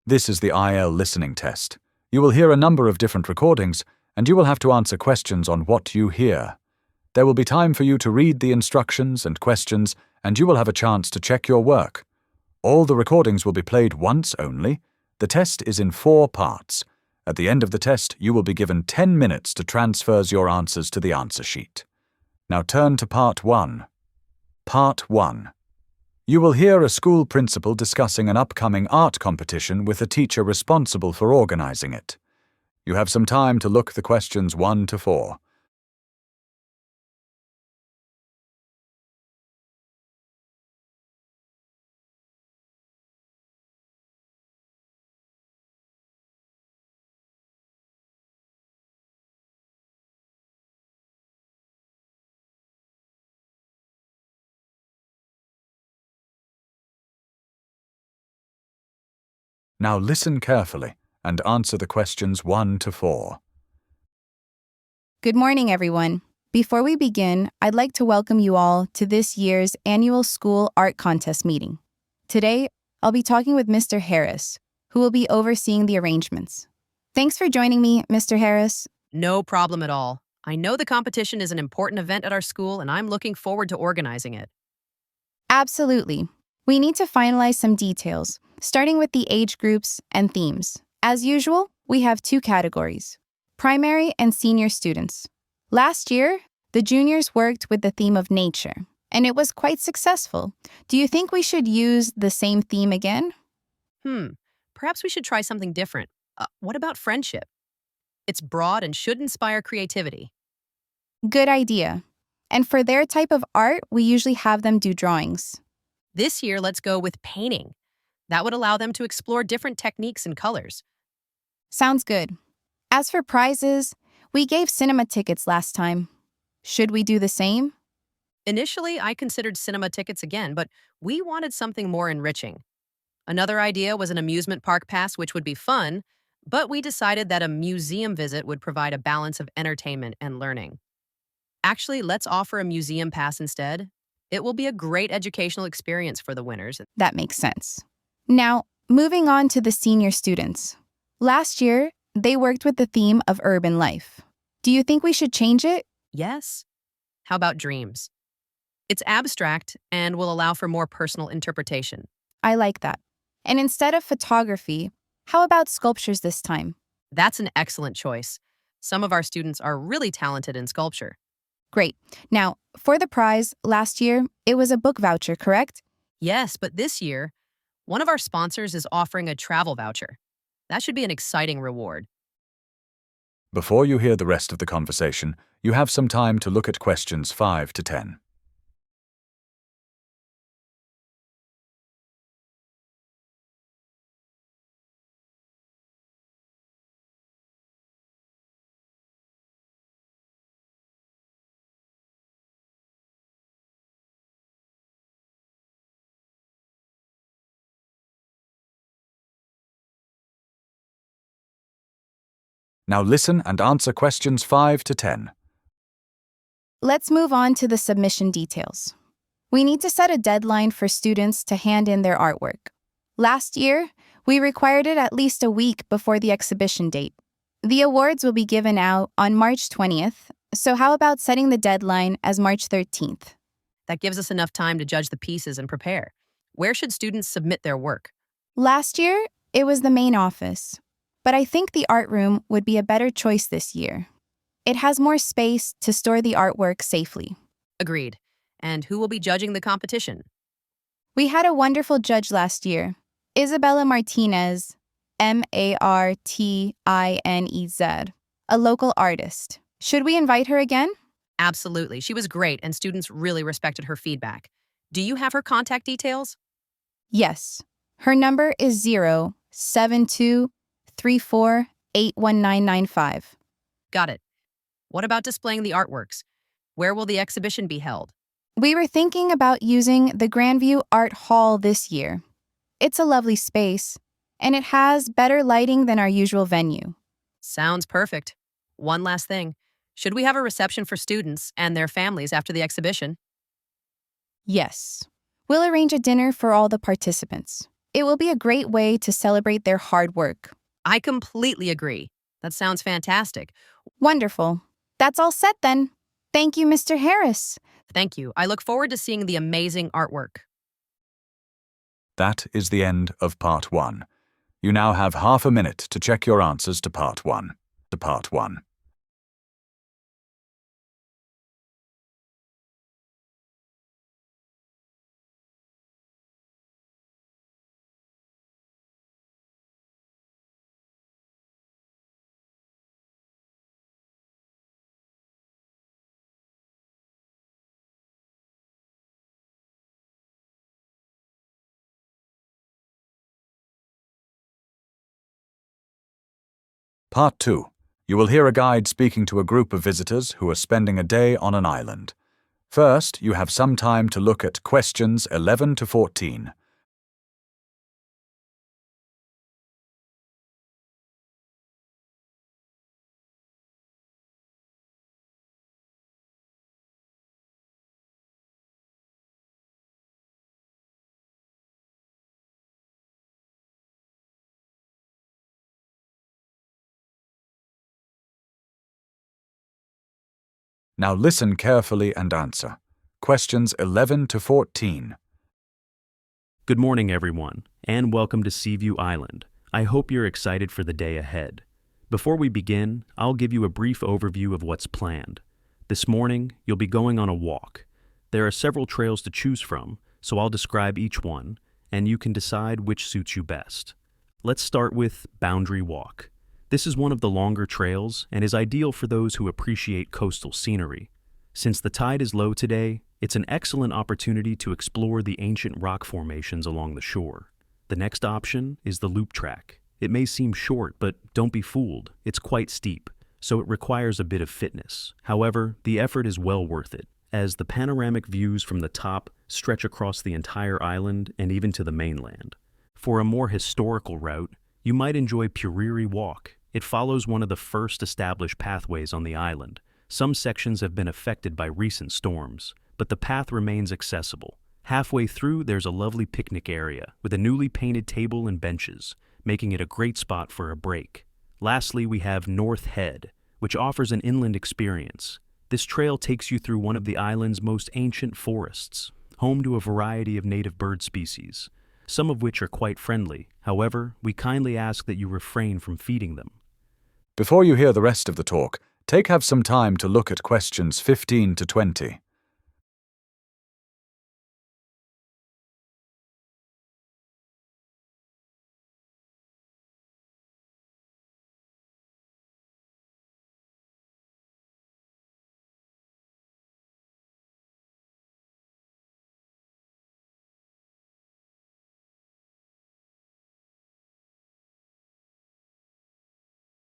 This is the IELTS listening test. You will hear a number of different recordings, and you will have to answer questions on what you hear. There will be time for you to read the instructions and questions, and you will have a chance to check your work. All the recordings will be played once only. The test is in 4 parts. At the end of the test, you will be given 10 minutes to transfer your answers to the answer sheet. Now turn to Part 1. Part 1. You will hear a school principal discussing an upcoming art competition with a teacher responsible for organizing it. You have some time to look the questions 1 to 4. Now listen carefully and answer the questions 1 to 4. Good morning, everyone. Before we begin, I'd like to welcome you all to this year's annual school art contest meeting. Today, I'll be talking with Mr. Harris, who will be overseeing the arrangements. Thanks for joining me, Mr. Harris. No problem at all. I know the competition is an important event at our school, and I'm looking forward to organizing it. Absolutely. We need to finalize some details, starting with the age groups and themes. As usual, we have 2 categories: primary and senior students. Last year, the juniors worked with the theme of nature, and it was quite successful. Do you think we should use the same theme again? Perhaps we should try something different. What about friendship? It's broad and should inspire creativity. Good idea. And for their type of art, we usually have them do drawings. This year, let's go with painting. That would allow them to explore different techniques and colors. Sounds good. As for prizes, we gave cinema tickets last time. Should we do the same? Initially, I considered cinema tickets again, but we wanted something more enriching. Another idea was an amusement park pass, which would be fun, but we decided that a museum visit would provide a balance of entertainment and learning. Actually, let's offer a museum pass instead. It will be a great educational experience for the winners. That makes sense. Now, moving on to the senior students. Last year, they worked with the theme of urban life. Do you think we should change it? Yes? How about dreams? It's abstract and will allow for more personal interpretation. I like that. And instead of photography, how about sculptures this time? That's an excellent choice. Some of our students are really talented in sculpture. Great. Now, for the prize, last year, it was a book voucher, correct? Yes, but this year, one of our sponsors is offering a travel voucher. That should be an exciting reward. Before you hear the rest of the conversation, you have some time to look at questions 5 to 10. Now listen and answer questions 5 to 10. Let's move on to the submission details. We need to set a deadline for students to hand in their artwork. Last year, we required it at least a week before the exhibition date. The awards will be given out on March 20th, so how about setting the deadline as March 13th? That gives us enough time to judge the pieces and prepare. Where should students submit their work? Last year, it was the main office, but I think the art room would be a better choice this year. It has more space to store the artwork safely. Agreed. And who will be judging the competition? We had a wonderful judge last year, Isabella Martinez, Martinez, a local artist. Should we invite her again? Absolutely. She was great, and students really respected her feedback. Do you have her contact details? Yes. Her number is 07234819995. Got it. What about displaying the artworks? Where will the exhibition be held? We were thinking about using the Grandview Art Hall this year. It's a lovely space, and it has better lighting than our usual venue. Sounds perfect. One last thing. Should we have a reception for students and their families after the exhibition? Yes. We'll arrange a dinner for all the participants. It will be a great way to celebrate their hard work. I completely agree. That sounds fantastic. Wonderful. That's all set then. Thank you, Mr. Harris. Thank you. I look forward to seeing the amazing artwork. That is the end of Part 1. You now have half a minute to check your answers to Part 1. Part 2. You will hear a guide speaking to a group of visitors who are spending a day on an island. First, you have some time to look at questions 11 to 14. Now listen carefully and answer. Questions 11 to 14. Good morning, everyone, and welcome to Seaview Island. I hope you're excited for the day ahead. Before we begin, I'll give you a brief overview of what's planned. This morning, you'll be going on a walk. There are several trails to choose from, so I'll describe each one, and you can decide which suits you best. Let's start with Boundary Walk. This is one of the longer trails and is ideal for those who appreciate coastal scenery. Since the tide is low today, it's an excellent opportunity to explore the ancient rock formations along the shore. The next option is the Loop Track. It may seem short, but don't be fooled. It's quite steep, so it requires a bit of fitness. However, the effort is well worth it, as the panoramic views from the top stretch across the entire island and even to the mainland. For a more historical route, you might enjoy Puriri Walk. It follows one of the first established pathways on the island. Some sections have been affected by recent storms, but the path remains accessible. Halfway through, there's a lovely picnic area with a newly painted table and benches, making it a great spot for a break. Lastly, we have North Head, which offers an inland experience. This trail takes you through one of the island's most ancient forests, home to a variety of native bird species, some of which are quite friendly. However, we kindly ask that you refrain from feeding them. Before you hear the rest of the talk, have some time to look at questions 15 to 20.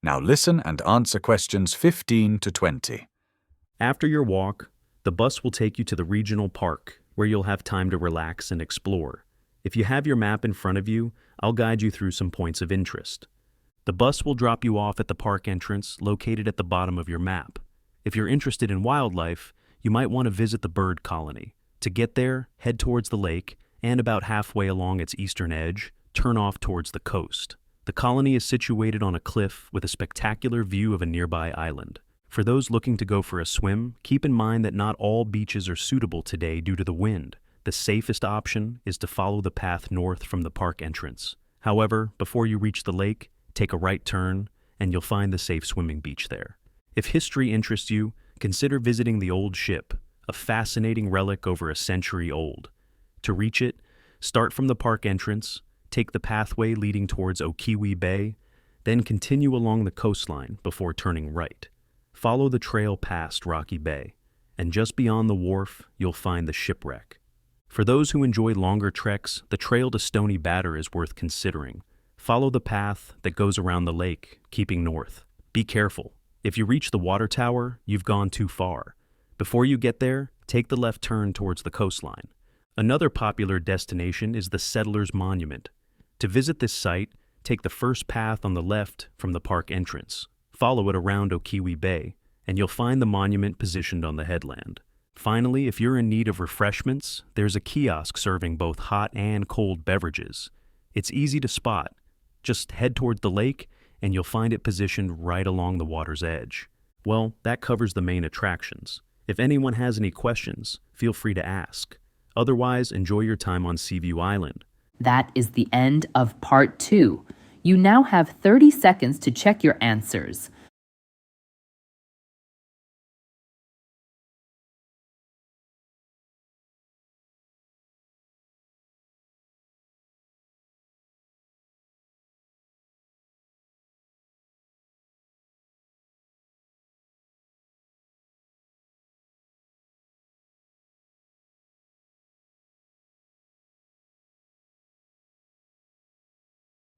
Now listen and answer questions 15 to 20. After your walk, the bus will take you to the regional park, where you'll have time to relax and explore. If you have your map in front of you, I'll guide you through some points of interest. The bus will drop you off at the park entrance located at the bottom of your map. If you're interested in wildlife, you might want to visit the bird colony. To get there, head towards the lake, and about halfway along its eastern edge, turn off towards the coast. The colony is situated on a cliff with a spectacular view of a nearby island. For those looking to go for a swim, keep in mind that not all beaches are suitable today due to the wind. The safest option is to follow the path north from the park entrance. However, before you reach the lake, take a right turn, and you'll find the safe swimming beach there. If history interests you, consider visiting the Old Ship, a fascinating relic over a century old. To reach it, start from the park entrance, take the pathway leading towards Okiwi Bay, then continue along the coastline before turning right. Follow the trail past Rocky Bay, and just beyond the wharf, you'll find the shipwreck. For those who enjoy longer treks, the trail to Stony Batter is worth considering. Follow the path that goes around the lake, keeping north. Be careful. If you reach the water tower, you've gone too far. Before you get there, take the left turn towards the coastline. Another popular destination is the Settlers Monument. To visit this site, take the first path on the left from the park entrance. Follow it around Okiwi Bay, and you'll find the monument positioned on the headland. Finally, if you're in need of refreshments, there's a kiosk serving both hot and cold beverages. It's easy to spot. Just head toward the lake, and you'll find it positioned right along the water's edge. Well, that covers the main attractions. If anyone has any questions, feel free to ask. Otherwise, enjoy your time on Seaview Island. That is the end of part 2. You now have 30 seconds to check your answers.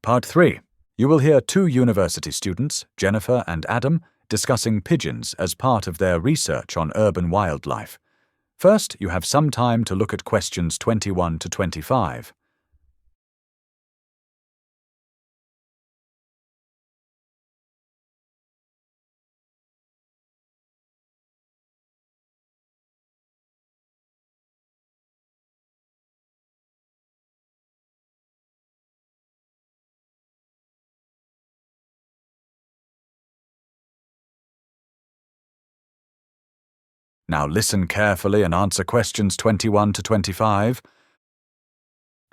Part 3. You will hear two university students, Jennifer and Adam, discussing pigeons as part of their research on urban wildlife. First, you have some time to look at questions 21 to 25. Now listen carefully and answer questions 21 to 25.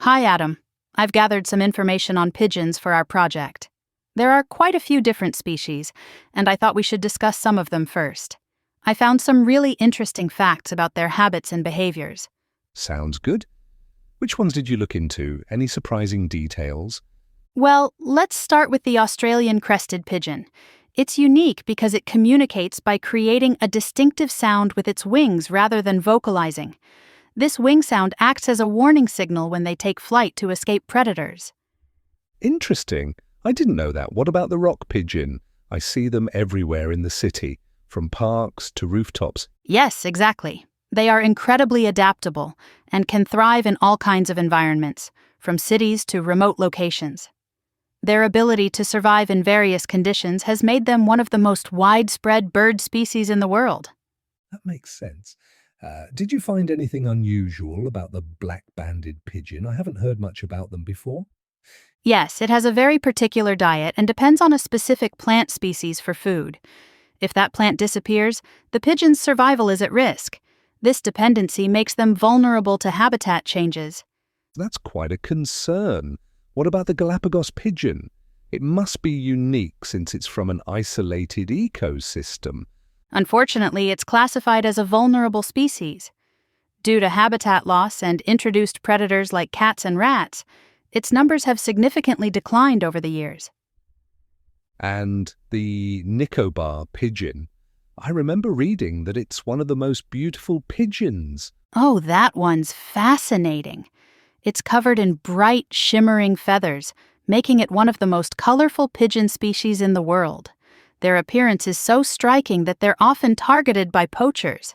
Hi, Adam. I've gathered some information on pigeons for our project. There are quite a few different species, and I thought we should discuss some of them first. I found some really interesting facts about their habits and behaviors. Sounds good. Which ones did you look into? Any surprising details? Well, let's start with the Australian crested pigeon. It's unique because it communicates by creating a distinctive sound with its wings rather than vocalizing. This wing sound acts as a warning signal when they take flight to escape predators. Interesting. I didn't know that. What about the rock pigeon? I see them everywhere in the city, from parks to rooftops. Yes, exactly. They are incredibly adaptable and can thrive in all kinds of environments, from cities to remote locations. Their ability to survive in various conditions has made them one of the most widespread bird species in the world. That makes sense. Did you find anything unusual about the black-banded pigeon? I haven't heard much about them before. Yes, it has a very particular diet and depends on a specific plant species for food. If that plant disappears, the pigeon's survival is at risk. This dependency makes them vulnerable to habitat changes. That's quite a concern. What about the Galapagos pigeon? It must be unique since it's from an isolated ecosystem. Unfortunately, it's classified as a vulnerable species. Due to habitat loss and introduced predators like cats and rats, its numbers have significantly declined over the years. And the Nicobar pigeon? I remember reading that it's one of the most beautiful pigeons. Oh, that one's fascinating. It's covered in bright, shimmering feathers, making it one of the most colorful pigeon species in the world. Their appearance is so striking that they're often targeted by poachers.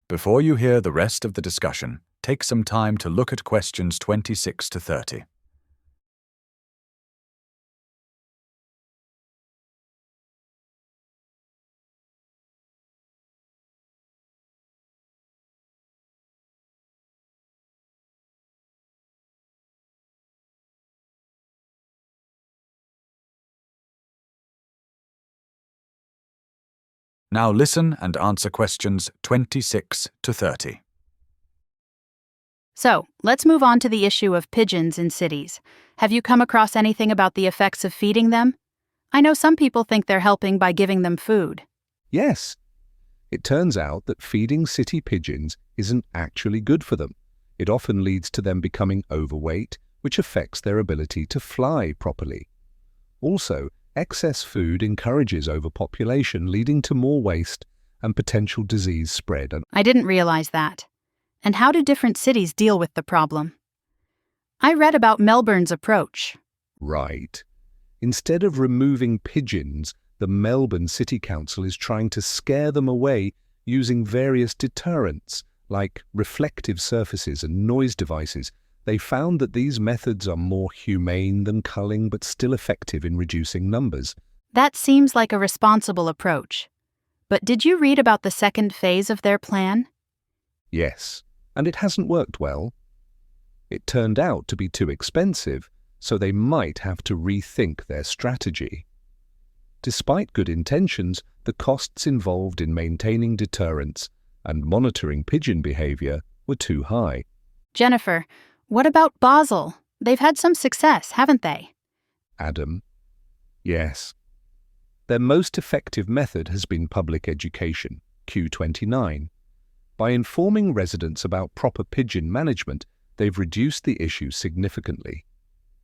Before you hear the rest of the discussion, take some time to look at questions 26 to 30. Now listen and answer questions 26 to 30. So, let's move on to the issue of pigeons in cities. Have you come across anything about the effects of feeding them? I know some people think they're helping by giving them food. Yes. It turns out that feeding city pigeons isn't actually good for them. It often leads to them becoming overweight, which affects their ability to fly properly. Also, excess food encourages overpopulation, leading to more waste and potential disease spread. I didn't realize that. And how do different cities deal with the problem? I read about Melbourne's approach. Right. Instead of removing pigeons, the Melbourne City Council is trying to scare them away using various deterrents, like reflective surfaces and noise devices. They found that these methods are more humane than culling, but still effective in reducing numbers. That seems like a responsible approach. But did you read about the second phase of their plan? Yes, and it hasn't worked well. It turned out to be too expensive, so they might have to rethink their strategy. Despite good intentions, the costs involved in maintaining deterrence and monitoring pigeon behavior were too high. Jennifer, what about Basel? They've had some success, haven't they? Adam: Yes. Their most effective method has been public education, Q29. By informing residents about proper pigeon management, they've reduced the issue significantly.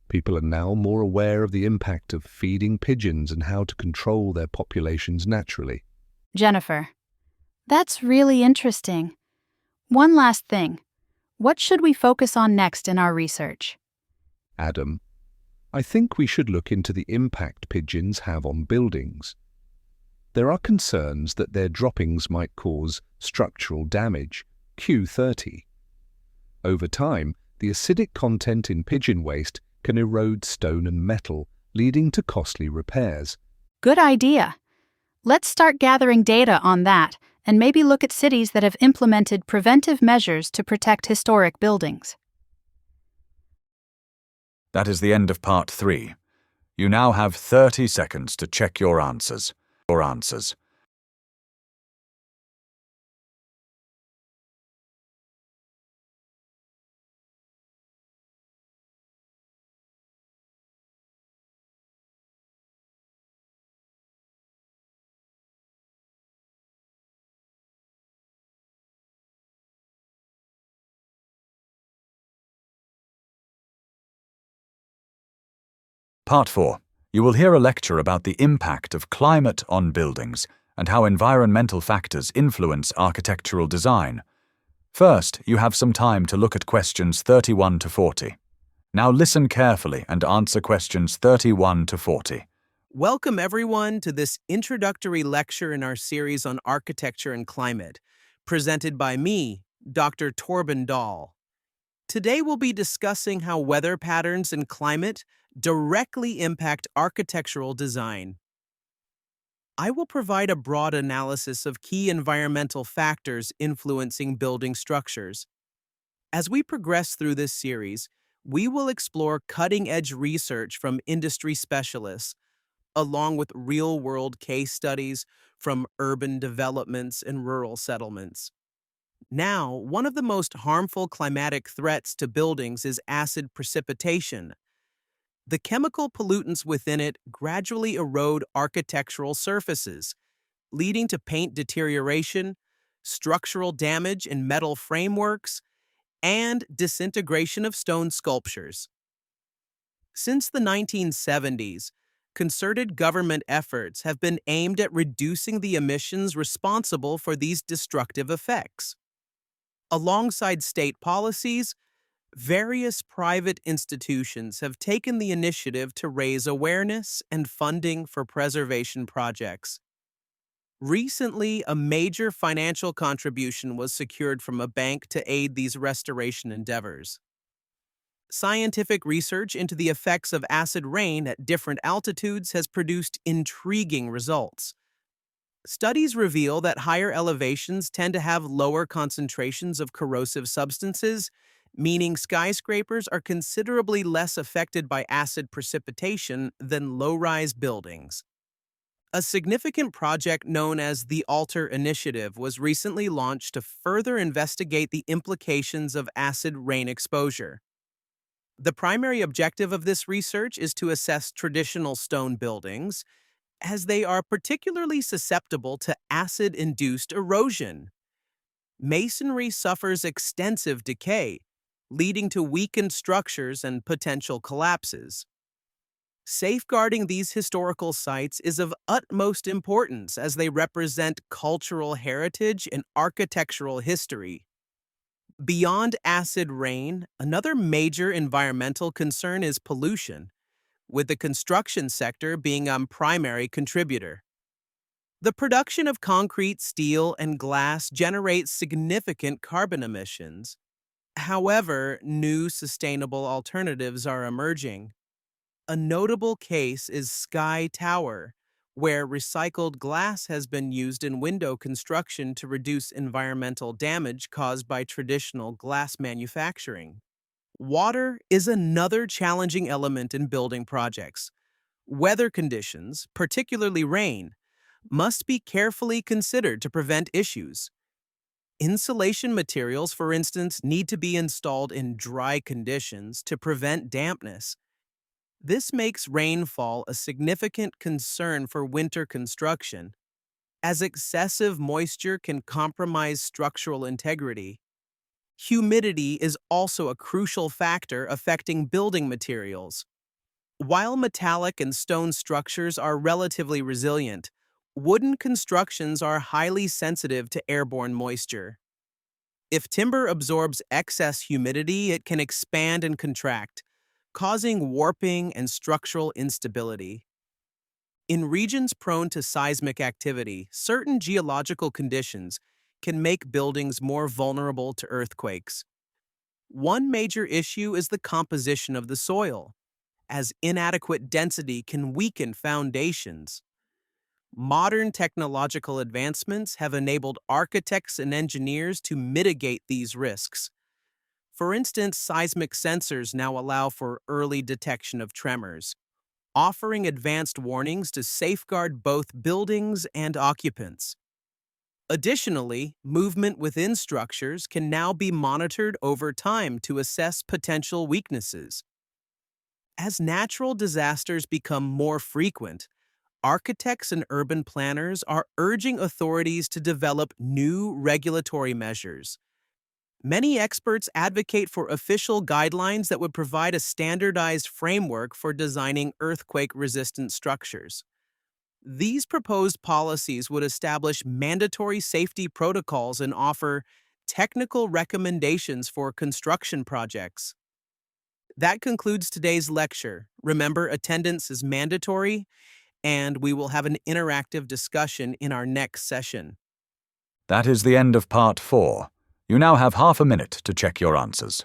People are now more aware of the impact of feeding pigeons and how to control their populations naturally. Jennifer, that's really interesting. One last thing. What should we focus on next in our research? Adam: I think we should look into the impact pigeons have on buildings. There are concerns that their droppings might cause structural damage, Q30. Over time, the acidic content in pigeon waste can erode stone and metal, leading to costly repairs. Good idea. Let's start gathering data on that and maybe look at cities that have implemented preventive measures to protect historic buildings. That is the end of part 3. You now have 30 seconds to check your answers. Part 4. You will hear a lecture about the impact of climate on buildings and how environmental factors influence architectural design. First, you have some time to look at questions 31 to 40. Now listen carefully and answer questions 31 to 40. Welcome everyone to this introductory lecture in our series on architecture and climate, presented by me, Dr. Torben Dahl. Today we'll be discussing how weather patterns and climate directly impact architectural design. I will provide a broad analysis of key environmental factors influencing building structures. As we progress through this series, we will explore cutting-edge research from industry specialists, along with real-world case studies from urban developments and rural settlements. Now, one of the most harmful climatic threats to buildings is acid precipitation. The chemical pollutants within it gradually erode architectural surfaces, leading to paint deterioration, structural damage in metal frameworks, and disintegration of stone sculptures. Since the 1970s, concerted government efforts have been aimed at reducing the emissions responsible for these destructive effects. Alongside state policies, various private institutions have taken the initiative to raise awareness and funding for preservation projects. Recently, a major financial contribution was secured from a bank to aid these restoration endeavors. Scientific research into the effects of acid rain at different altitudes has produced intriguing results. Studies reveal that higher elevations tend to have lower concentrations of corrosive substances, meaning skyscrapers are considerably less affected by acid precipitation than low-rise buildings. A significant project known as the ALTER Initiative was recently launched to further investigate the implications of acid rain exposure. The primary objective of this research is to assess traditional stone buildings, as they are particularly susceptible to acid-induced erosion. Masonry suffers extensive decay, leading to weakened structures and potential collapses. Safeguarding these historical sites is of utmost importance as they represent cultural heritage and architectural history. Beyond acid rain, another major environmental concern is pollution, with the construction sector being a primary contributor. The production of concrete, steel, and glass generates significant carbon emissions. However, new sustainable alternatives are emerging. A notable case is Sky Tower, where recycled glass has been used in window construction to reduce environmental damage caused by traditional glass manufacturing. Water is another challenging element in building projects. Weather conditions, particularly rain, must be carefully considered to prevent issues. Insulation materials, for instance, need to be installed in dry conditions to prevent dampness. This makes rainfall a significant concern for winter construction, as excessive moisture can compromise structural integrity. Humidity is also a crucial factor affecting building materials. While metallic and stone structures are relatively resilient, wooden constructions are highly sensitive to airborne moisture. If timber absorbs excess humidity, it can expand and contract, causing warping and structural instability. In regions prone to seismic activity, certain geological conditions can make buildings more vulnerable to earthquakes. One major issue is the composition of the soil, as inadequate density can weaken foundations. Modern technological advancements have enabled architects and engineers to mitigate these risks. For instance, seismic sensors now allow for early detection of tremors, offering advanced warnings to safeguard both buildings and occupants. Additionally, movement within structures can now be monitored over time to assess potential weaknesses. As natural disasters become more frequent, architects and urban planners are urging authorities to develop new regulatory measures. Many experts advocate for official guidelines that would provide a standardized framework for designing earthquake-resistant structures. These proposed policies would establish mandatory safety protocols and offer technical recommendations for construction projects. That concludes today's lecture. Remember, attendance is mandatory, and we will have an interactive discussion in our next session. That is the end of part 4. You now have half a minute to check your answers.